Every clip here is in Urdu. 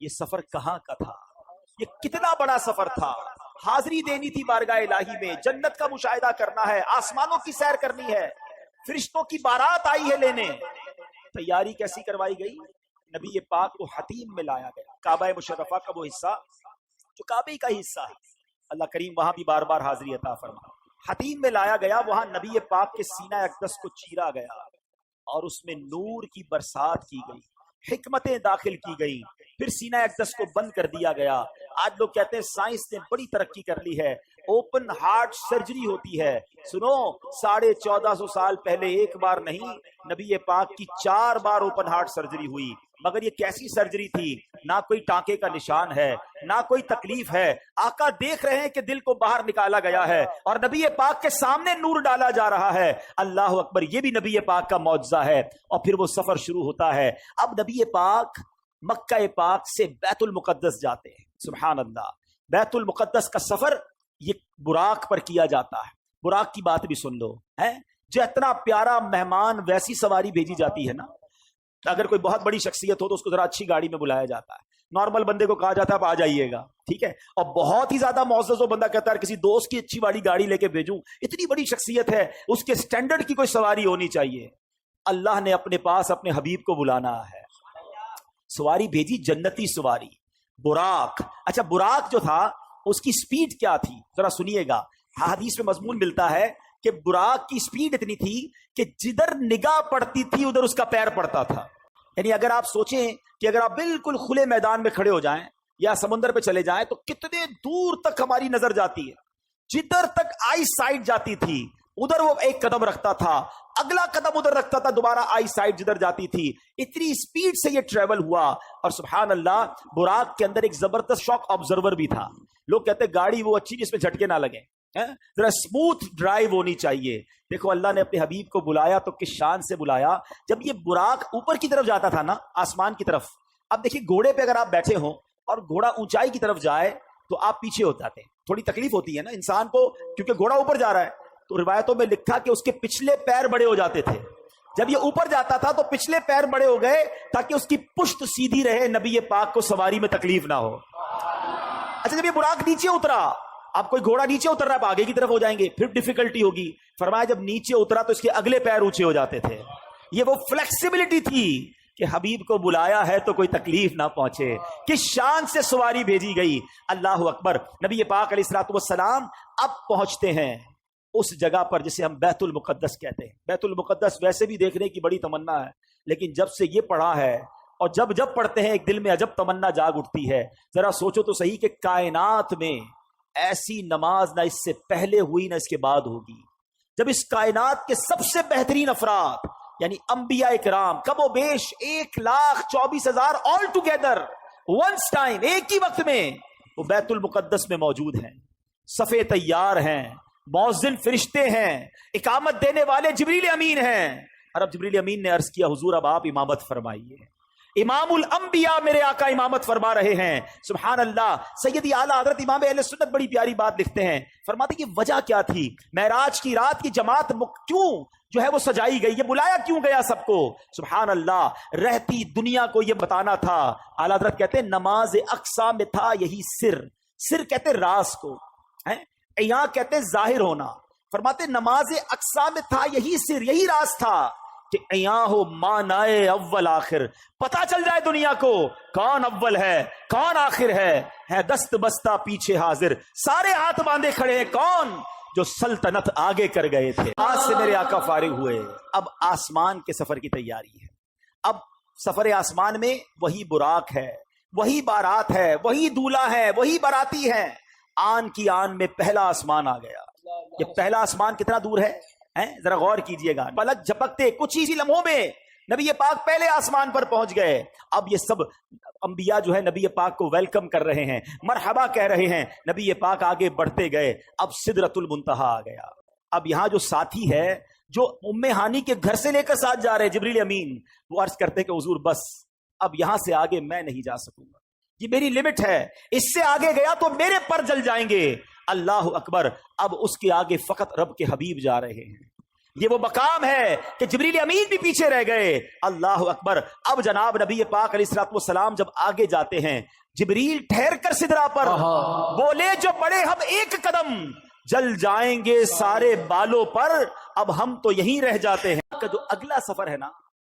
یہ سفر کہاں کا تھا، یہ کتنا بڑا سفر تھا. حاضری دینی تھی بارگاہ الہی میں، جنت کا مشاہدہ کرنا ہے، آسمانوں کی سیر کرنی ہے، فرشتوں کی بارات آئی ہے لینے. تیاری کیسی کروائی گئی؟ نبی پاک کو حتیم میں لایا گیا، کعبہ مشرفہ کا وہ حصہ جو کعبے کا حصہ ہے، اللہ کریم وہاں بھی بار بار حاضری عطا فرما. حتیم میں لایا گیا، وہاں نبی پاک کے سینہ اقدس کو چیرا گیا اور اس میں نور کی برسات کی گئی، حکمتیں داخل کی گئی، پھر سینہ اقدس کو بند کر دیا گیا. آج لوگ کہتے ہیں سائنس نے بڑی ترقی کر لی ہے، اوپن ہارٹ سرجری ہوتی ہے. سنو، 1450 سال پہلے ایک بار نہیں، نبی پاک کی 4 بار اوپن ہارٹ سرجری ہوئی. مگر یہ کیسی سرجری تھی؟ نہ کوئی ٹانکے کا نشان ہے، نہ کوئی تکلیف ہے. آقا دیکھ رہے ہیں کہ دل کو باہر نکالا گیا ہے اور نبی پاک کے سامنے نور ڈالا جا رہا ہے. اللہ اکبر، یہ بھی نبی پاک کا معجزہ ہے. اور پھر وہ سفر شروع ہوتا ہے. اب نبی پاک مکہ پاک سے بیت المقدس جاتے ہیں. سبحان اللہ، بیت المقدس کا سفر یہ براق پر کیا جاتا ہے. براق کی بات بھی سن لو، ہے جو اتنا پیارا مہمان ویسی سواری بھیجی جاتی ہے نا. اگر کوئی بہت بڑی شخصیت ہو تو اس کو ذرا اچھی گاڑی میں بلایا جاتا ہے، نارمل بندے کو کہا جاتا ہے آپ آ جائیے گا، ٹھیک ہے. اور بہت ہی زیادہ معزز و بندہ کہتا ہے کسی دوست کی اچھی والی گاڑی لے کے بھیجوں، اتنی بڑی شخصیت ہے، اس کے سٹینڈرڈ کی کوئی سواری ہونی چاہیے. اللہ نے اپنے پاس اپنے حبیب کو بلانا ہے، سواری بھیجی، جنتی سواری، براق. اچھا، براق جو تھا اس کی سپیڈ کیا تھی ذرا سنیے گا. حدیث میں مضمون ملتا ہے کہ براق کی سپیڈ اتنی تھی کہ جدھر نگاہ پڑتی تھی ادھر اس کا پیر پڑتا تھا. یعنی اگر آپ سوچیں کہ اگر آپ بالکل کھلے میدان میں کھڑے ہو جائیں یا سمندر پہ چلے جائیں تو کتنے دور تک ہماری نظر جاتی ہے. جدھر تک آئی سائٹ جاتی تھی ادھر وہ ایک قدم رکھتا تھا، اگلا قدم ادھر رکھتا تھا، دوبارہ آئی سائٹ جدھر جاتی تھی. اتنی سپیڈ سے یہ ٹریول ہوا. اور سبحان اللہ، براق کے اندر ایک زبردست شاک آبزرور بھی تھا. لوگ کہتے ہیں گاڑی وہ اچھی جس میں جھٹکے نہ لگے، ذرا اسموتھ ڈرائیو ہونی چاہیے. دیکھو اللہ نے اپنے حبیب کو بلایا تو کس شان سے بلایا. جب یہ براق اوپر کی طرف جاتا تھا نا، آسمان کی طرف، اب دیکھیے گھوڑے پہ اگر آپ بیٹھے ہوں اور گھوڑا اونچائی کی طرف جائے تو آپ پیچھے ہو جاتے ہیں، تھوڑی تکلیف ہوتی ہے نا انسان کو، کیونکہ گھوڑا اوپر جا رہا ہے. تو روایتوں میں لکھا کہ اس کے پچھلے پیر بڑے ہو جاتے تھے. جب یہ اوپر جاتا تھا تو پچھلے پیر بڑے ہو گئے تاکہ اس کی پشت سیدھی رہے، نبی پاک کو سواری میں تکلیف نہ ہو. اچھا، جب یہ براق نیچے اترا، اب کوئی گھوڑا نیچے اتر رہا ہے، آگے کی طرف ہو جائیں گے، پھر ڈیفیکلٹی ہوگی. فرمایا جب نیچے اترا تو اس کے اگلے پیر اونچے ہو جاتے تھے. یہ وہ فلیکسیبلٹی تھی کہ حبیب کو بلایا ہے تو کوئی تکلیف نہ پہنچے. کس شان سے سواری بھیجی گئی. اللہ اکبر. نبی پاک علیہ الصلوۃ والسلام اب پہنچتے ہیں اس جگہ پر جسے ہم بیت المقدس کہتے ہیں. بیت المقدس ویسے بھی دیکھنے کی بڑی تمنا ہے، لیکن جب سے یہ پڑھا ہے اور جب پڑھتے ہیں ایک دل میں عجب تمنا جاگ اٹھتی ہے. ذرا سوچو تو صحیح کہ کائنات میں ایسی نماز نہ اس سے پہلے ہوئی نہ اس کے بعد ہوگی. جب اس کائنات کے سب سے بہترین افراد یعنی انبیاء کرام کم و بیش 1,24,000 آل ٹوگیدر ونس ٹائم، ایک ہی وقت میں وہ بیت المقدس میں موجود ہیں، صفے تیار ہیں، مؤذن فرشتے ہیں، اقامت دینے والے جبریل امین ہیں. اور اب جبریل امین نے عرض کیا حضور اب آپ امامت فرمائیے. امام الانبیاء میرے آقا امامت فرما رہے ہیں. سبحان اللہ. سیدی اعلیٰ حضرت امام اہل سنت بڑی پیاری بات لکھتے ہیں، فرماتے کہ وجہ کیا تھی، معراج کی رات کی جماعت کیوں جو ہے وہ سجائی گئی، یہ بلایا کیوں گیا سب کو. سبحان اللہ. رہتی دنیا کو یہ بتانا تھا. اعلیٰ حضرت کہتے ہیں نماز اقصا میں تھا یہی سر کہتے راز کو، یہاں کہتے ظاہر ہونا. فرماتے نماز اقصا میں تھا یہی سر، یہی راز تھا کہ ایاں ہو مانائے اول آخر، پتا چل جائے دنیا کو کون اول ہے کون آخر ہے دست بستہ پیچھے حاضر، سارے ہاتھ باندھے کھڑے ہیں، کون جو سلطنت آگے کر گئے تھے. آج سے میرے آقا فارغ ہوئے، اب آسمان کے سفر کی تیاری ہے. اب سفر آسمان میں وہی براق ہے، وہی بارات ہے، وہی دولہا ہے، وہی باراتی ہے. آن کی آن میں پہلا آسمان آ گیا. یہ پہلا آسمان کتنا دور ہے ذرا غور کیجئے گا. پلک جھپکتے کچھ ہی لمحوں میں نبی پاک پہلے آسمان پر پہنچ گئے. اب یہ سب انبیاء جو ہے نبی پاک کو ویلکم کر رہے ہیں، مرحبا کہہ رہے ہیں. نبی پاک آگے بڑھتے گئے. اب سدرۃ المنتہا آ گیا. اب یہاں جو ساتھی ہے جو ام ہانی کے گھر سے لے کر ساتھ جا رہے جبریل امین، وہ عرض کرتے کہ حضور بس اب یہاں سے آگے میں نہیں جا سکوں گا، یہ میری لمٹ ہے، اس سے آگے گیا تو میرے پر جل جائیں گے. اللہ اکبر. اب اس کے آگے فقط رب کے حبیب جا رہے ہیں. یہ وہ مقام ہے کہ جبریل امین بھی پیچھے رہ گئے. اللہ اکبر. اب جناب نبی پاک علیہ الصلوۃ والسلام جب آگے جاتے ہیں، جبریل ٹھہر کر سدرا پر بولے جو بڑے ہم ایک قدم، جل جائیں گے سارے بالوں پر، اب ہم تو یہیں رہ جاتے ہیں. کا جو اگلا سفر ہے نا،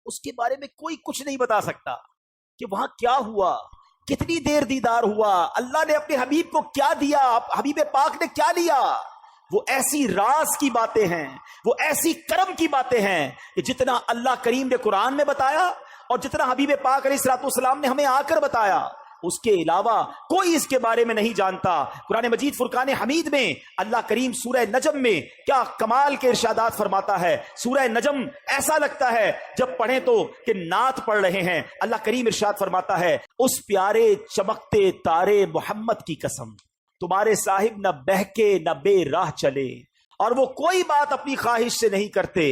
اس کے بارے میں کوئی کچھ نہیں بتا سکتا کہ وہاں کیا ہوا، کتنی دیر دیدار ہوا، اللہ نے اپنے حبیب کو کیا دیا، حبیب پاک نے کیا لیا. وہ ایسی راز کی باتیں ہیں، وہ ایسی کرم کی باتیں ہیں کہ جتنا اللہ کریم نے قرآن میں بتایا اور جتنا حبیب پاک علیہ الصلوۃ والسلام نے ہمیں آ کر بتایا، اس کے علاوہ کوئی اس کے بارے میں نہیں جانتا. قرآن مجید فرقان حمید میں اللہ کریم سورہ نجم میں کیا کمال کے ارشادات فرماتا ہے. سورہ نجم ایسا لگتا ہے جب پڑھیں تو کہ نعت پڑھ رہے ہیں. اللہ کریم ارشاد فرماتا ہے، اس پیارے چمکتے تارے محمد کی قسم، تمہارے صاحب نہ بہکے نہ بے راہ چلے، اور وہ کوئی بات اپنی خواہش سے نہیں کرتے،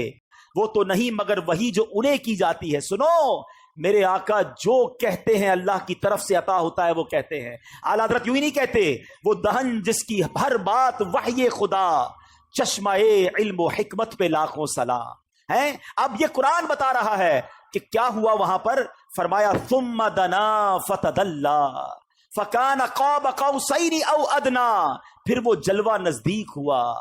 وہ تو نہیں مگر وہی جو انہیں کی جاتی ہے. سنو میرے آقا جو کہتے ہیں اللہ کی طرف سے عطا ہوتا ہے وہ کہتے ہیں. اعلیٰ حضرت یوں ہی نہیں کہتے، وہ دہن جس کی ہر بات وحی خدا، چشمہ علم و حکمت پہ لاکھوں سلام ہے. اب یہ قرآن بتا رہا ہے کہ کیا ہوا وہاں پر. فرمایا ثم دنا فتدلا فکان قاب قوسین او ادنا، پھر وہ جلوہ نزدیک ہوا.